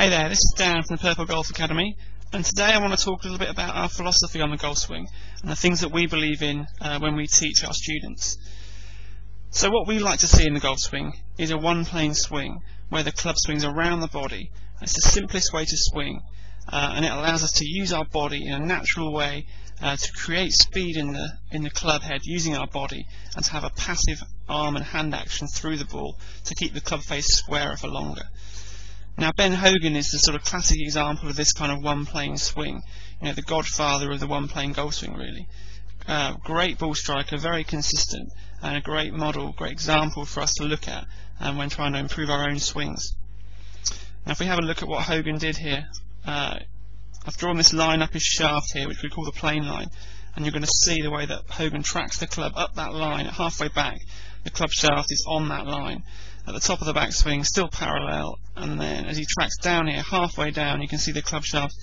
Hey there, this is Dan from the Purplegolf Academy, and today I want to talk a little bit about our philosophy on the golf swing and the things that we believe in when we teach our students. So what we like to see in the golf swing is a one-plane swing where the club swings around the body. It's the simplest way to swing, and it allows us to use our body in a natural way to create speed in the club head using our body, and to have a passive arm and hand action through the ball to keep the club face squarer for longer. Now, Ben Hogan is the sort of classic example of this kind of one-plane swing. You know, the godfather of the one-plane golf swing, really. Great ball striker, very consistent, and a great model, great example for us to look at when trying to improve our own swings. Now, if we have a look at what Hogan did here, I've drawn this line up his shaft here, which we call the plane line, and you're going to see the way that Hogan tracks the club up that line. At halfway back, the club shaft is on that line. At the top of the backswing, still parallel, and then as he tracks down here, halfway down, you can see the club shaft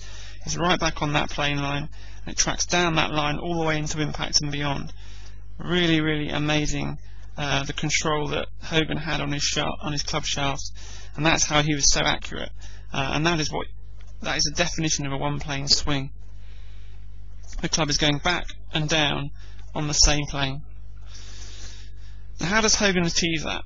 is right back on that plane line, and it tracks down that line all the way into impact and beyond. Really, really amazing the control that Hogan had on his club shaft, and that's how he was so accurate. And that is the definition of a one-plane swing. The club is going back and down on the same plane. Now, how does Hogan achieve that?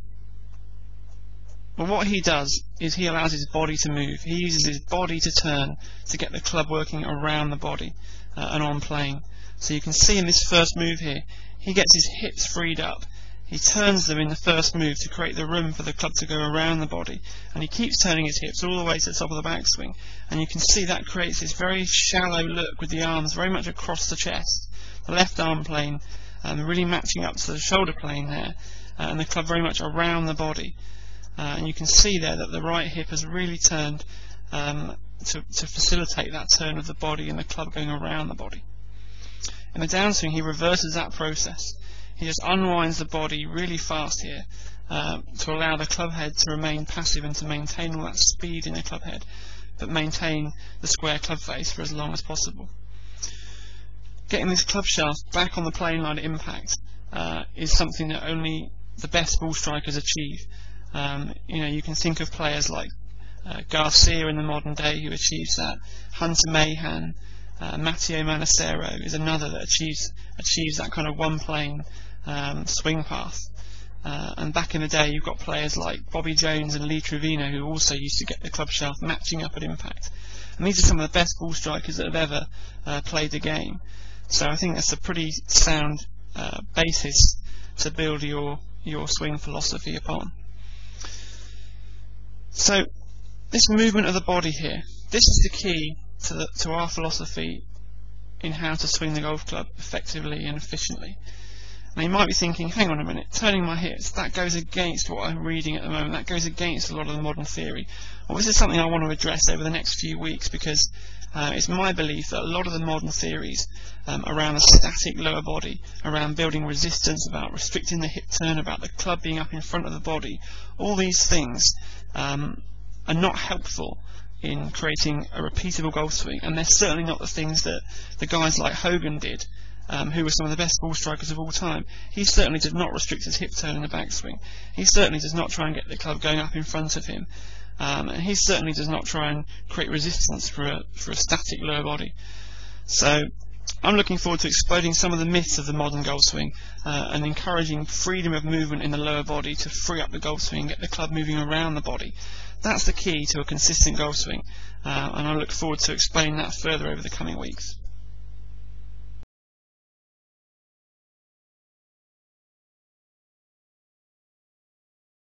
Well, what he does is he allows his body to move. He uses his body to turn to get the club working around the body and on plane. So you can see in this first move here, he gets his hips freed up. He turns them in the first move to create the room for the club to go around the body, and he keeps turning his hips all the way to the top of the backswing, and you can see that creates this very shallow look with the arms very much across the chest, the left arm plane really matching up to the shoulder plane there, and the club very much around the body. And you can see there that the right hip has really turned to facilitate that turn of the body and the club going around the body. In the downswing, he reverses that process. He just unwinds the body really fast here to allow the club head to remain passive and to maintain all that speed in the club head, but maintain the square club face for as long as possible. Getting this club shaft back on the plane line at impact is something that only the best ball strikers achieve. You know, you can think of players like Garcia in the modern day who achieves that. Hunter Mahan, Matteo Manacero is another that achieves that kind of one-plane swing path. And back in the day, you've got players like Bobby Jones and Lee Trevino who also used to get the club shaft matching up at impact. And these are some of the best ball strikers that have ever played the game. So I think that's a pretty sound basis to build your swing philosophy upon. So this movement of the body here, this is the key to our philosophy in how to swing the golf club effectively and efficiently. Now you might be thinking, hang on a minute, turning my hips, that goes against what I'm reading at the moment, that goes against a lot of the modern theory. Well, this is something I want to address over the next few weeks, because it's my belief that a lot of the modern theories around a static lower body, around building resistance, about restricting the hip turn, about the club being up in front of the body, all these things are not helpful in creating a repeatable golf swing, and they're certainly not the things that the guys like Hogan did, who were some of the best ball strikers of all time. He certainly did not restrict his hip turn in the backswing. He certainly does not try and get the club going up in front of him, and he certainly does not try and create resistance for a static lower body. So I'm looking forward to exploding some of the myths of the modern golf swing and encouraging freedom of movement in the lower body to free up the golf swing and get the club moving around the body. That's the key to a consistent golf swing, and I look forward to explaining that further over the coming weeks.